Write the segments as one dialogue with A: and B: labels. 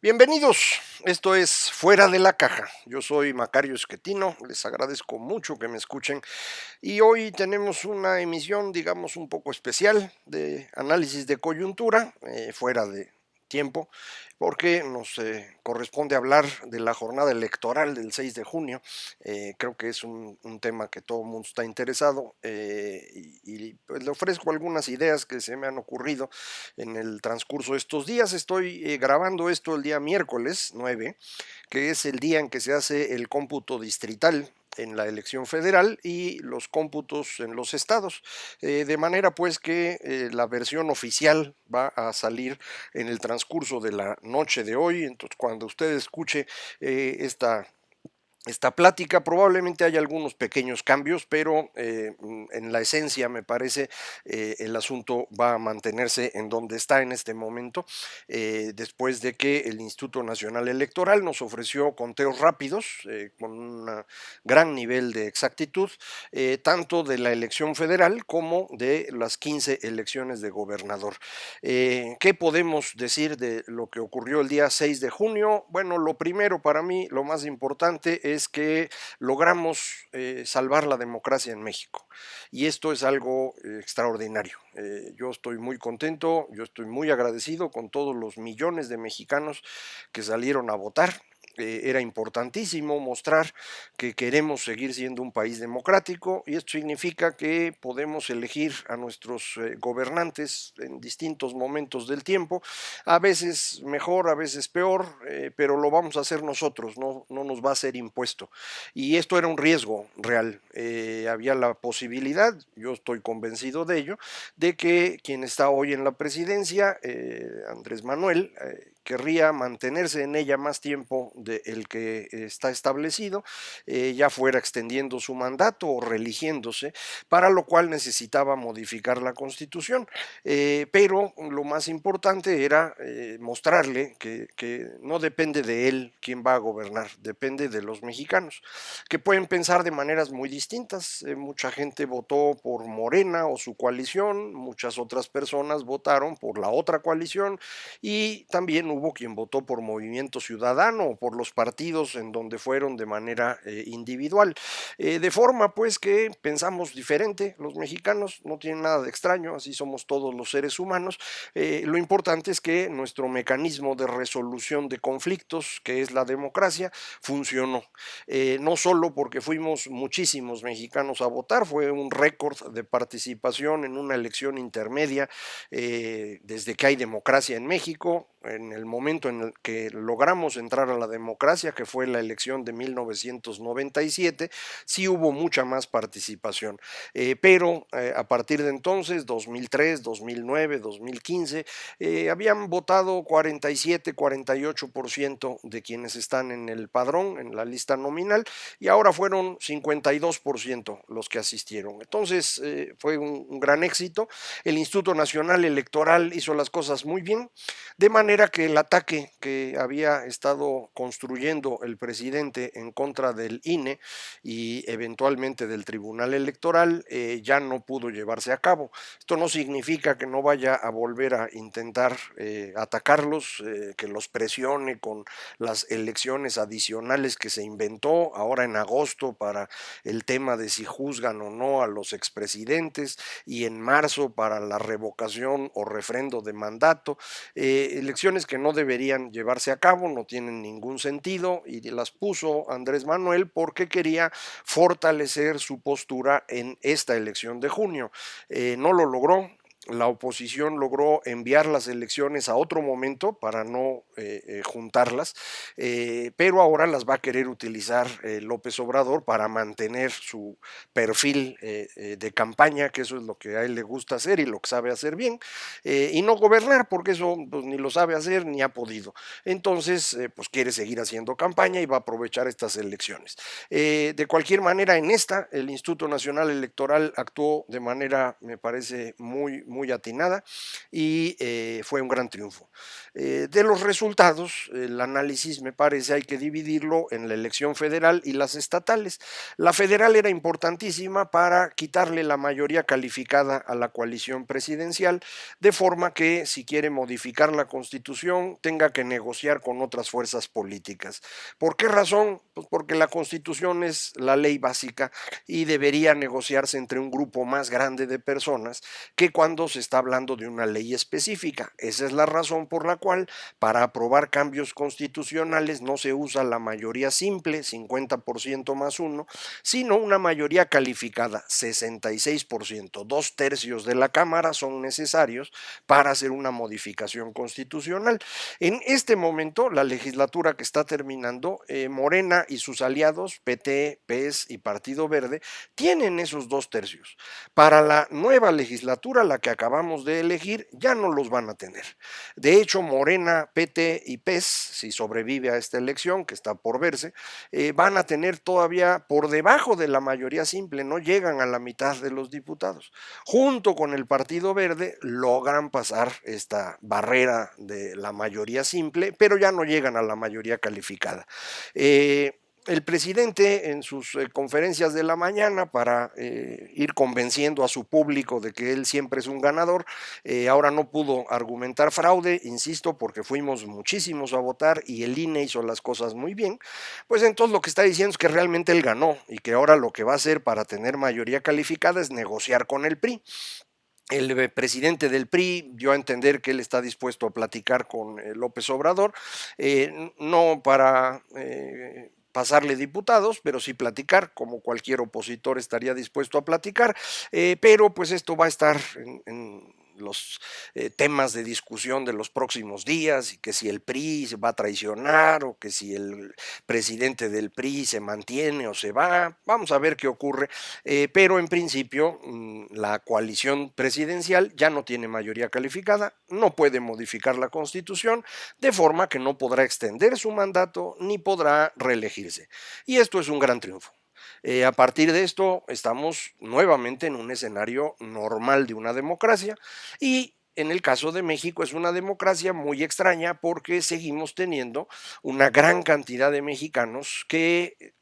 A: Bienvenidos, esto es Fuera de la Caja. Yo soy Macario Esquetino, les agradezco mucho que me escuchen y hoy tenemos una emisión, digamos, un poco especial de análisis de coyuntura, fuera de tiempo, porque nos corresponde hablar de la jornada electoral del 6 de junio. Creo que es un tema que todo el mundo está interesado pues le ofrezco algunas ideas que se me han ocurrido en el transcurso de estos días. Estoy grabando esto el día miércoles 9, que es el día en que se hace el cómputo distrital en la elección federal y los cómputos en los estados, de manera pues que la versión oficial va a salir en el transcurso de la noche de hoy. Entonces, cuando usted escuche esta plática, probablemente haya algunos pequeños cambios, pero en la esencia me parece el asunto va a mantenerse en donde está en este momento, después de que el Instituto Nacional Electoral nos ofreció conteos rápidos con un gran nivel de exactitud, tanto de la elección federal como de las 15 elecciones de gobernador. ¿Qué podemos decir de lo que ocurrió el día 6 de junio? Bueno, lo primero para mí, lo más importante es que logramos salvar la democracia en México y esto es algo extraordinario. Yo estoy muy contento, yo estoy muy agradecido con todos los millones de mexicanos que salieron a votar. Era importantísimo mostrar que queremos seguir siendo un país democrático y esto significa que podemos elegir a nuestros gobernantes en distintos momentos del tiempo, a veces mejor, a veces peor, pero lo vamos a hacer nosotros, no nos va a ser impuesto. Y esto era un riesgo real. Había la posibilidad, yo estoy convencido de ello, de que quien está hoy en la presidencia, Andrés Manuel, querría mantenerse en ella más tiempo del que está establecido, ya fuera extendiendo su mandato o reeligiéndose, para lo cual necesitaba modificar la Constitución. Pero lo más importante era mostrarle que no depende de él quién va a gobernar, depende de los mexicanos, que pueden pensar de maneras muy distintas. Mucha gente votó por Morena o su coalición, muchas otras personas votaron por la otra coalición y también hubo quien votó por Movimiento Ciudadano o por los partidos en donde fueron de manera individual. De forma pues que pensamos diferente, los mexicanos no tienen nada de extraño, así somos todos los seres humanos. Lo importante es que nuestro mecanismo de resolución de conflictos, que es la democracia, funcionó. No solo porque fuimos muchísimos mexicanos a votar, fue un récord de participación en una elección intermedia desde que hay democracia en México. En el momento en el que logramos entrar a la democracia, que fue la elección de 1997, sí hubo mucha más participación. Pero a partir de entonces, 2003, 2009, 2015, habían votado 47, 48% de quienes están en el padrón, en la lista nominal, y ahora fueron 52% los que asistieron. Entonces, fue un gran éxito. El Instituto Nacional Electoral hizo las cosas muy bien, de manera que el ataque que había estado construyendo el presidente en contra del INE y eventualmente del Tribunal Electoral ya no pudo llevarse a cabo. Esto no significa que no vaya a volver a intentar atacarlos, que los presione con las elecciones adicionales que se inventó ahora en agosto para el tema de si juzgan o no a los expresidentes y en marzo para la revocación o refrendo de mandato, elecciones que no deberían llevarse a cabo, no tienen ningún sentido y las puso Andrés Manuel porque quería fortalecer su postura en esta elección de junio. No lo logró, la oposición logró enviar las elecciones a otro momento para no juntarlas, pero ahora las va a querer utilizar López Obrador para mantener su perfil de campaña, que eso es lo que a él le gusta hacer y lo que sabe hacer bien, y no gobernar, porque eso pues, ni lo sabe hacer ni ha podido. Entonces, pues quiere seguir haciendo campaña y va a aprovechar estas elecciones. De cualquier manera, en esta, el Instituto Nacional Electoral actuó de manera, me parece, muy muy atinada y fue un gran triunfo. De los resultados, el análisis me parece hay que dividirlo en la elección federal y las estatales. La federal era importantísima para quitarle la mayoría calificada a la coalición presidencial, de forma que si quiere modificar la Constitución tenga que negociar con otras fuerzas políticas. ¿Por qué razón? Pues porque la Constitución es la ley básica y debería negociarse entre un grupo más grande de personas que cuando se está hablando de una ley específica. Esa es la razón por la cual para aprobar cambios constitucionales no se usa la mayoría simple, 50% más uno, sino una mayoría calificada, 66%. 2/3 de la Cámara son necesarios para hacer una modificación constitucional. En este momento, la legislatura que está terminando, Morena y sus aliados, PT, PES y Partido Verde, tienen esos 2/3. Para la nueva legislatura, la que acabamos de elegir, ya no los van a tener. De hecho, Morena, PT y PES, si sobrevive a esta elección, que está por verse, van a tener todavía por debajo de la mayoría simple, no llegan a la mitad de los diputados. Junto con el Partido Verde logran pasar esta barrera de la mayoría simple, pero ya no llegan a la mayoría calificada. El presidente en sus conferencias de la mañana para ir convenciendo a su público de que él siempre es un ganador, ahora no pudo argumentar fraude, insisto, porque fuimos muchísimos a votar y el INE hizo las cosas muy bien, pues entonces lo que está diciendo es que realmente él ganó y que ahora lo que va a hacer para tener mayoría calificada es negociar con el PRI. El presidente del PRI dio a entender que él está dispuesto a platicar con López Obrador, no para pasarle diputados, pero sí platicar, como cualquier opositor estaría dispuesto a platicar, pero pues esto va a estar en los temas de discusión de los próximos días, y que si el PRI se va a traicionar o que si el presidente del PRI se mantiene o se va, vamos a ver qué ocurre, pero en principio la coalición presidencial ya no tiene mayoría calificada, no puede modificar la Constitución, de forma que no podrá extender su mandato ni podrá reelegirse. Y esto es un gran triunfo. A partir de esto estamos nuevamente en un escenario normal de una democracia y en el caso de México es una democracia muy extraña porque seguimos teniendo una gran cantidad de mexicanos que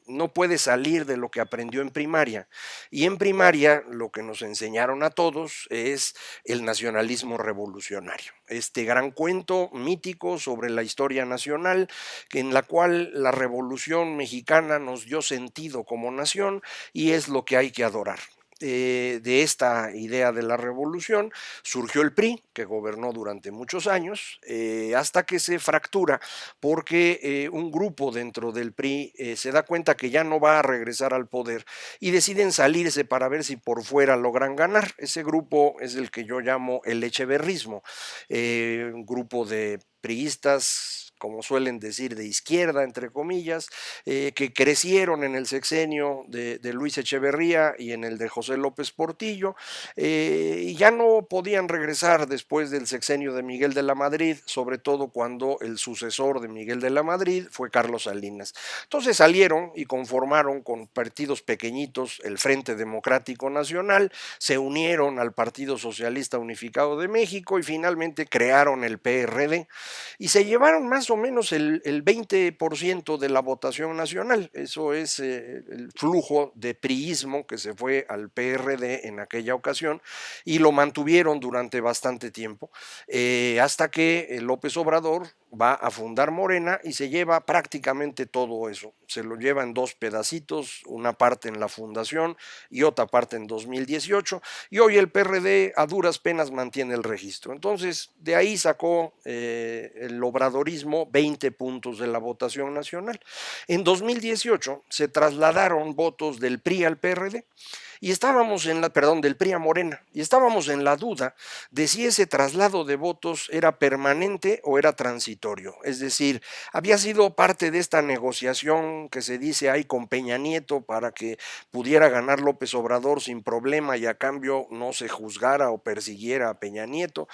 A: no puede salir de lo que aprendió en primaria. Y en primaria lo que nos enseñaron a todos es el nacionalismo revolucionario, este gran cuento mítico sobre la historia nacional en la cual la revolución mexicana nos dio sentido como nación y es lo que hay que adorar. De esta idea de la revolución surgió el PRI, que gobernó durante muchos años, hasta que se fractura porque un grupo dentro del PRI se da cuenta que ya no va a regresar al poder y deciden salirse para ver si por fuera logran ganar. Ese grupo es el que yo llamo el echeverrismo, un grupo de priistas, como suelen decir, de izquierda, entre comillas, que crecieron en el sexenio de Luis Echeverría y en el de José López Portillo, y ya no podían regresar después del sexenio de Miguel de la Madrid, sobre todo cuando el sucesor de Miguel de la Madrid fue Carlos Salinas. Entonces salieron y conformaron con partidos pequeñitos el Frente Democrático Nacional, se unieron al Partido Socialista Unificado de México y finalmente crearon el PRD y se llevaron más o menos el 20% de la votación nacional. Eso es el flujo de priismo que se fue al PRD en aquella ocasión y lo mantuvieron durante bastante tiempo, hasta que López Obrador va a fundar Morena y se lleva prácticamente todo eso. Se lo lleva en dos pedacitos, una parte en la fundación y otra parte en 2018, y hoy el PRD a duras penas mantiene el registro. Entonces, de ahí sacó el obradorismo 20 puntos de la votación nacional. En 2018 se trasladaron votos del PRI al PRD y estábamos del PRI a Morena, y estábamos en la duda de si ese traslado de votos era permanente o era transitorio. Es decir, había sido parte de esta negociación que se dice ahí con Peña Nieto para que pudiera ganar López Obrador sin problema y a cambio no se juzgara o persiguiera a Peña Nieto,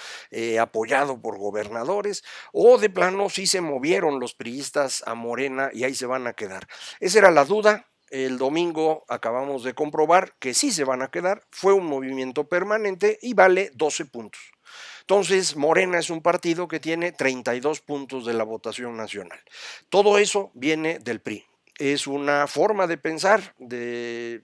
A: apoyado por gobernadores, o de plano sí se movieron los priistas a Morena y ahí se van a quedar. Esa era la duda. El domingo acabamos de comprobar que sí se van a quedar, fue un movimiento permanente y vale 12 puntos. Entonces, Morena es un partido que tiene 32 puntos de la votación nacional. Todo eso viene del PRI. Es una forma de pensar que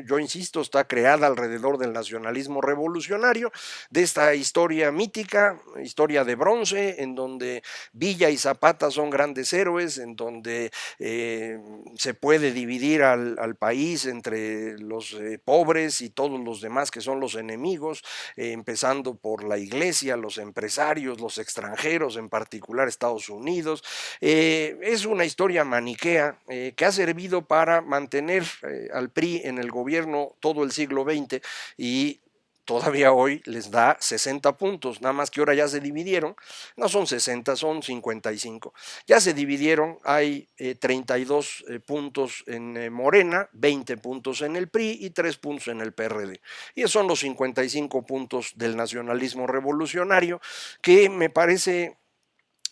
A: yo insisto está creada alrededor del nacionalismo revolucionario, de esta historia mítica, historia de bronce, en donde Villa y Zapata son grandes héroes, en donde se puede dividir al país entre los pobres y todos los demás que son los enemigos, empezando por la iglesia, los empresarios, los extranjeros, en particular Estados Unidos. Es una historia maniquea que ha servido para mantener al PRI en el gobierno todo el siglo XX y todavía hoy les da 60 puntos, nada más que ahora ya se dividieron, no son 60, son 55. Ya se dividieron, hay 32 puntos en Morena, 20 puntos en el PRI y 3 puntos en el PRD. Y esos son los 55 puntos del nacionalismo revolucionario, que me parece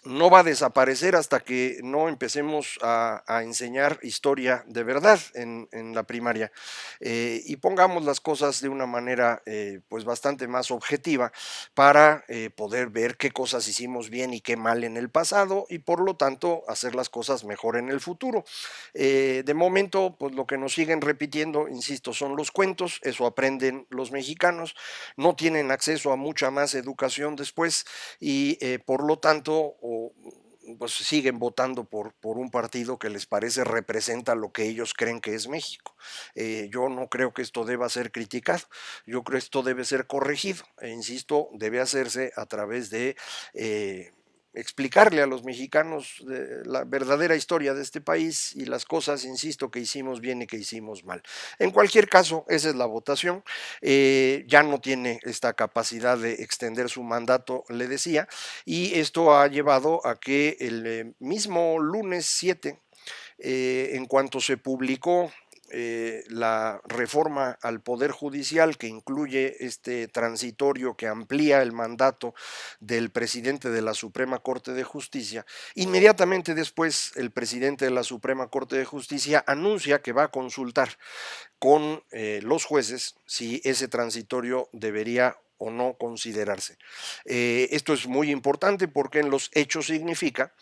A: no va a desaparecer hasta que no empecemos a enseñar historia de verdad en la primaria y pongamos las cosas de una manera pues bastante más objetiva para poder ver qué cosas hicimos bien y qué mal en el pasado y por lo tanto hacer las cosas mejor en el futuro. De momento pues lo que nos siguen repitiendo, insisto, son los cuentos, eso aprenden los mexicanos, no tienen acceso a mucha más educación después y por lo tanto pues siguen votando por un partido que les parece representa lo que ellos creen que es México. Yo no creo que esto deba ser criticado, yo creo que esto debe ser corregido, e insisto, debe hacerse a través de explicarle a los mexicanos la verdadera historia de este país y las cosas, insisto, que hicimos bien y que hicimos mal. En cualquier caso, esa es la votación. Ya no tiene esta capacidad de extender su mandato, le decía, y esto ha llevado a que el mismo lunes 7, en cuanto se publicó la reforma al Poder Judicial que incluye este transitorio que amplía el mandato del presidente de la Suprema Corte de Justicia, inmediatamente después el presidente de la Suprema Corte de Justicia anuncia que va a consultar con los jueces si ese transitorio debería o no considerarse. Esto es muy importante porque en los hechos significa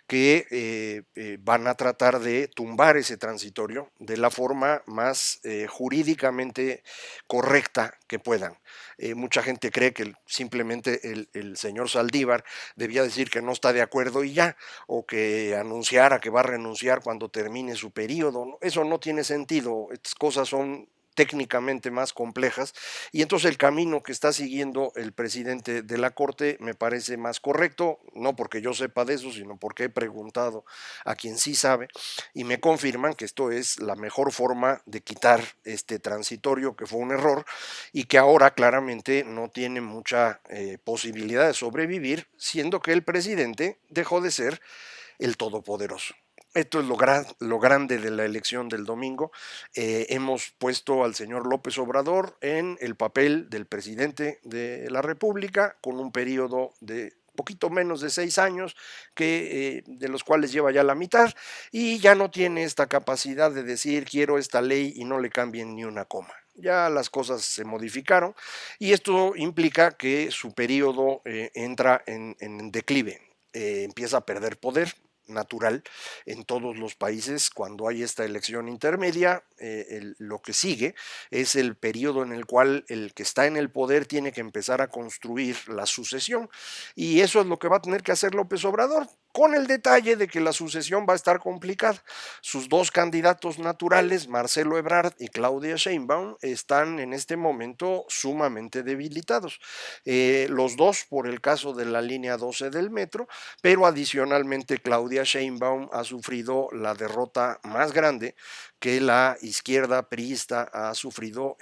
A: que van a tratar de tumbar ese transitorio de la forma más jurídicamente correcta que puedan. Mucha gente cree que simplemente el señor Saldívar debía decir que no está de acuerdo y ya, o que anunciara que va a renunciar cuando termine su periodo. Eso no tiene sentido, estas cosas son técnicamente más complejas y entonces el camino que está siguiendo el presidente de la Corte me parece más correcto, no porque yo sepa de eso, sino porque he preguntado a quien sí sabe y me confirman que esto es la mejor forma de quitar este transitorio que fue un error y que ahora claramente no tiene mucha posibilidad de sobrevivir, siendo que el presidente dejó de ser el todopoderoso. Esto es lo grande de la elección del domingo. Hemos puesto al señor López Obrador en el papel del presidente de la República con un periodo de poquito menos de 6 años, de los cuales lleva ya la mitad, y ya no tiene esta capacidad de decir quiero esta ley y no le cambien ni una coma. Ya las cosas se modificaron y esto implica que su periodo entra en declive, empieza a perder poder natural en todos los países cuando hay esta elección intermedia. Lo que sigue es el periodo en el cual el que está en el poder tiene que empezar a construir la sucesión y eso es lo que va a tener que hacer López Obrador, con el detalle de que la sucesión va a estar complicada. Sus dos candidatos naturales, Marcelo Ebrard y Claudia Sheinbaum, están en este momento sumamente debilitados. Los dos por el caso de la línea 12 del metro, pero adicionalmente Claudia Sheinbaum ha sufrido la derrota más grande que la izquierda priista ha sufrido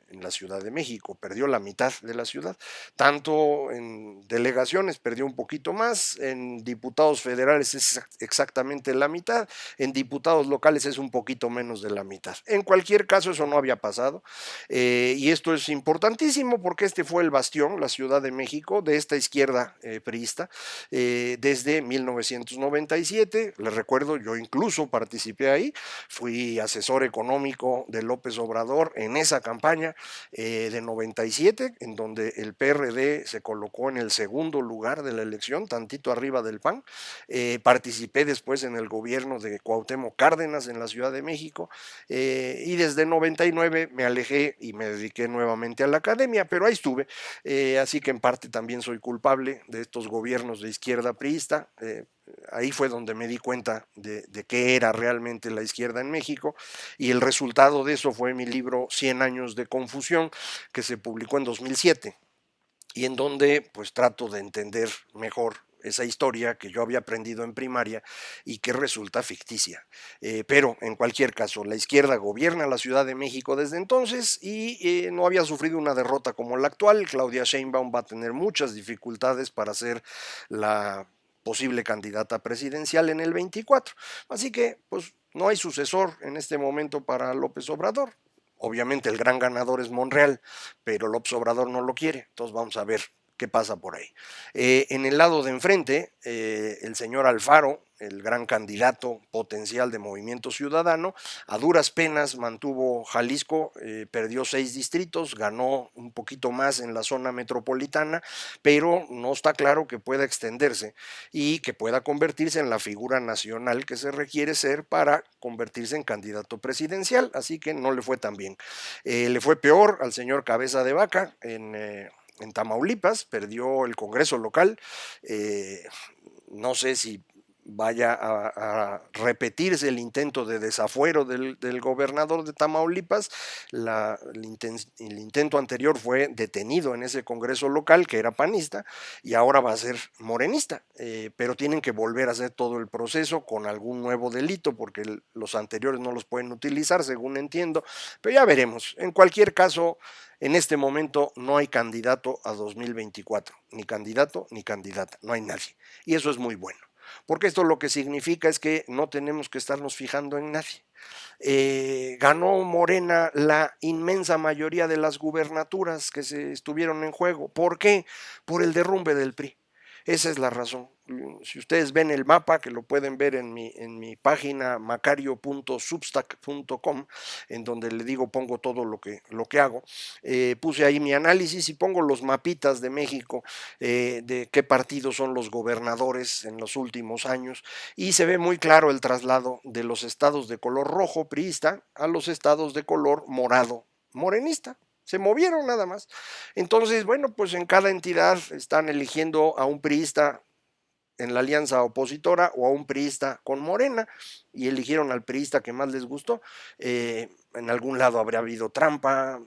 A: en la Ciudad de México, perdió la mitad de la ciudad, tanto en delegaciones perdió un poquito más, en diputados federales es exactamente la mitad, en diputados locales es un poquito menos de la mitad. En cualquier caso, eso no había pasado, y esto es importantísimo porque este fue el bastión, la Ciudad de México, de esta izquierda priista, desde 1997, les recuerdo, yo incluso participé ahí, fui asesor económico de López Obrador en esa campaña de 97, en donde el PRD se colocó en el segundo lugar de la elección, tantito arriba del PAN. Participé después en el gobierno de Cuauhtémoc Cárdenas en la Ciudad de México, y desde 99 me alejé y me dediqué nuevamente a la academia, pero ahí estuve, así que en parte también soy culpable de estos gobiernos de izquierda priista. Ahí fue donde me di cuenta de qué era realmente la izquierda en México, y el resultado de eso fue mi libro 100 años de confusión, que se publicó en 2007, y en donde pues trato de entender mejor esa historia que yo había aprendido en primaria y que resulta ficticia. Pero en cualquier caso, la izquierda gobierna la Ciudad de México desde entonces y no había sufrido una derrota como la actual. Claudia Sheinbaum va a tener muchas dificultades para ser la posible candidata presidencial en el 24. Así que pues no hay sucesor en este momento para López Obrador. Obviamente el gran ganador es Monreal, pero López Obrador no lo quiere, entonces vamos a ver qué pasa por ahí. En el lado de enfrente, el señor Alfaro, el gran candidato potencial de Movimiento Ciudadano, a duras penas mantuvo Jalisco, perdió 6 distritos, ganó un poquito más en la zona metropolitana, pero no está claro que pueda extenderse y que pueda convertirse en la figura nacional que se requiere ser para convertirse en candidato presidencial, así que no le fue tan bien. Le fue peor al señor Cabeza de Vaca en Tamaulipas, perdió el Congreso local, no sé si vaya a repetirse el intento de desafuero del gobernador de Tamaulipas. El intento anterior fue detenido en ese Congreso local, que era panista, y ahora va a ser morenista, pero tienen que volver a hacer todo el proceso con algún nuevo delito, porque los anteriores no los pueden utilizar, según entiendo, pero ya veremos. En cualquier caso, en este momento no hay candidato a 2024, ni candidato ni candidata, no hay nadie, y eso es muy bueno, porque esto lo que significa es que no tenemos que estarnos fijando en nadie. Ganó Morena la inmensa mayoría de las gubernaturas que se estuvieron en juego. ¿Por qué? Por el derrumbe del PRI. Esa es la razón. Si ustedes ven el mapa, que lo pueden ver en mi página macario.substack.com, en donde le digo, pongo todo lo que hago, puse ahí mi análisis y pongo los mapitas de México, de qué partidos son los gobernadores en los últimos años, y se ve muy claro el traslado de los estados de color rojo priista a los estados de color morado morenista. Se movieron nada más. Entonces, bueno, pues en cada entidad están eligiendo a un priista en la alianza opositora o a un priista con Morena, y eligieron al priista que más les gustó. En algún lado habría habido trampa,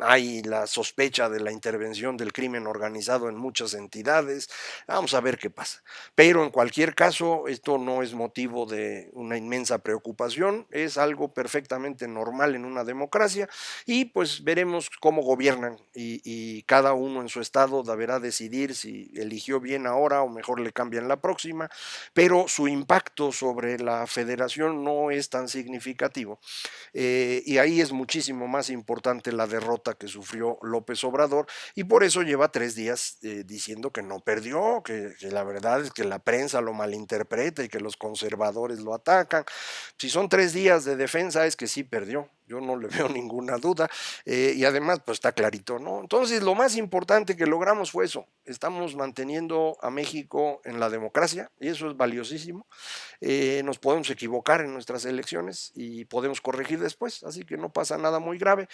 A: hay la sospecha de la intervención del crimen organizado en muchas entidades. Vamos a ver qué pasa. Pero en cualquier caso, esto no es motivo de una inmensa preocupación, es algo perfectamente normal en una democracia, y pues veremos cómo gobiernan, y cada uno en su estado deberá decidir si eligió bien ahora o mejor le cambian la próxima, pero su impacto sobre la federación no es tan significativo, y ahí es muchísimo más importante la derrota que sufrió López Obrador, y por eso lleva 3 días diciendo que no perdió, que la verdad es que la prensa lo malinterpreta y que los conservadores lo atacan. Si son 3 días de defensa es que sí perdió, yo no le veo ninguna duda, y además pues está clarito, ¿no? Entonces lo más importante que logramos fue eso, estamos manteniendo a México en la democracia y eso es valiosísimo. Nos podemos equivocar en nuestras elecciones y podemos corregir después, así que no pasa nada muy grave.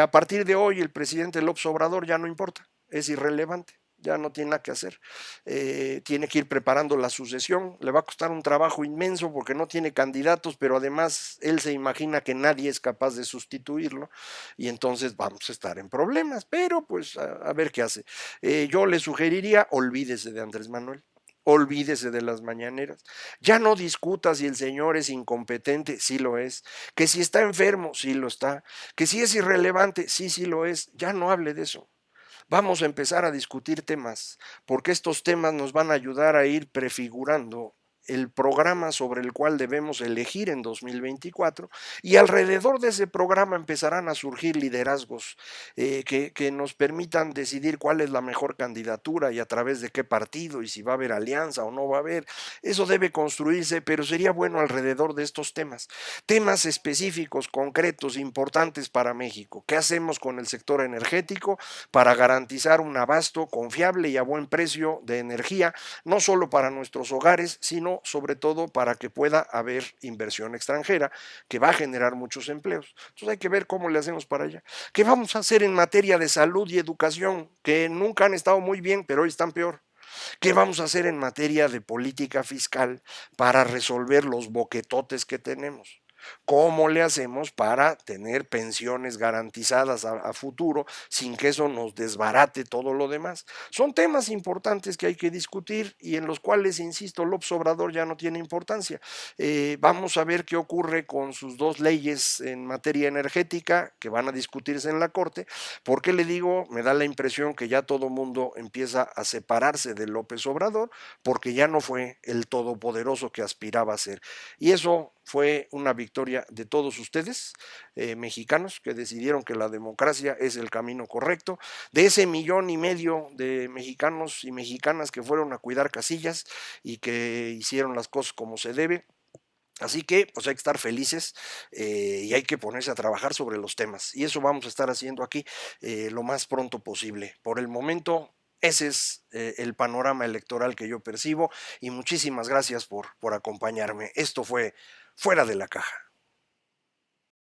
A: A partir de hoy el presidente López Obrador ya no importa, es irrelevante, ya no tiene nada que hacer, tiene que ir preparando la sucesión, le va a costar un trabajo inmenso porque no tiene candidatos, pero además él se imagina que nadie es capaz de sustituirlo, y entonces vamos a estar en problemas, pero pues a ver qué hace. Yo le sugeriría, olvídese de Andrés Manuel, olvídese de las mañaneras. Ya no discuta si el señor es incompetente, sí lo es, que si está enfermo, sí lo está, que si es irrelevante, sí, sí lo es. Ya no hable de eso. Vamos a empezar a discutir temas, porque estos temas nos van a ayudar a ir prefigurando el programa sobre el cual debemos elegir en 2024 y alrededor de ese programa empezarán a surgir liderazgos que nos permitan decidir cuál es la mejor candidatura y a través de qué partido y si va a haber alianza o no va a haber. Eso debe construirse, pero sería bueno alrededor de estos temas específicos, concretos, importantes para México. ¿Qué hacemos con el sector energético para garantizar un abasto confiable y a buen precio de energía, no solo para nuestros hogares, sino sobre todo para que pueda haber inversión extranjera que va a generar muchos empleos? Entonces hay que ver cómo le hacemos para allá. ¿Qué vamos a hacer en materia de salud y educación, que nunca han estado muy bien, pero hoy están peor? ¿Qué vamos a hacer en materia de política fiscal para resolver los boquetotes que tenemos? ¿Cómo le hacemos para tener pensiones garantizadas a futuro sin que eso nos desbarate todo lo demás? Son temas importantes que hay que discutir y en los cuales, insisto, López Obrador ya no tiene importancia. Vamos a ver qué ocurre con sus dos leyes en materia energética que van a discutirse en la Corte. ¿Por qué le digo? Me da la impresión que ya todo mundo empieza a separarse de López Obrador porque ya no fue el todopoderoso que aspiraba a ser. Y eso fue una victoria de todos ustedes, mexicanos, que decidieron que la democracia es el camino correcto, de ese 1,5 millones de mexicanos y mexicanas que fueron a cuidar casillas y que hicieron las cosas como se debe. Así que pues hay que estar felices y hay que ponerse a trabajar sobre los temas. Y eso vamos a estar haciendo aquí lo más pronto posible. Por el momento, ese es el panorama electoral que yo percibo y muchísimas gracias por acompañarme. Esto fue Fuera de la Caja.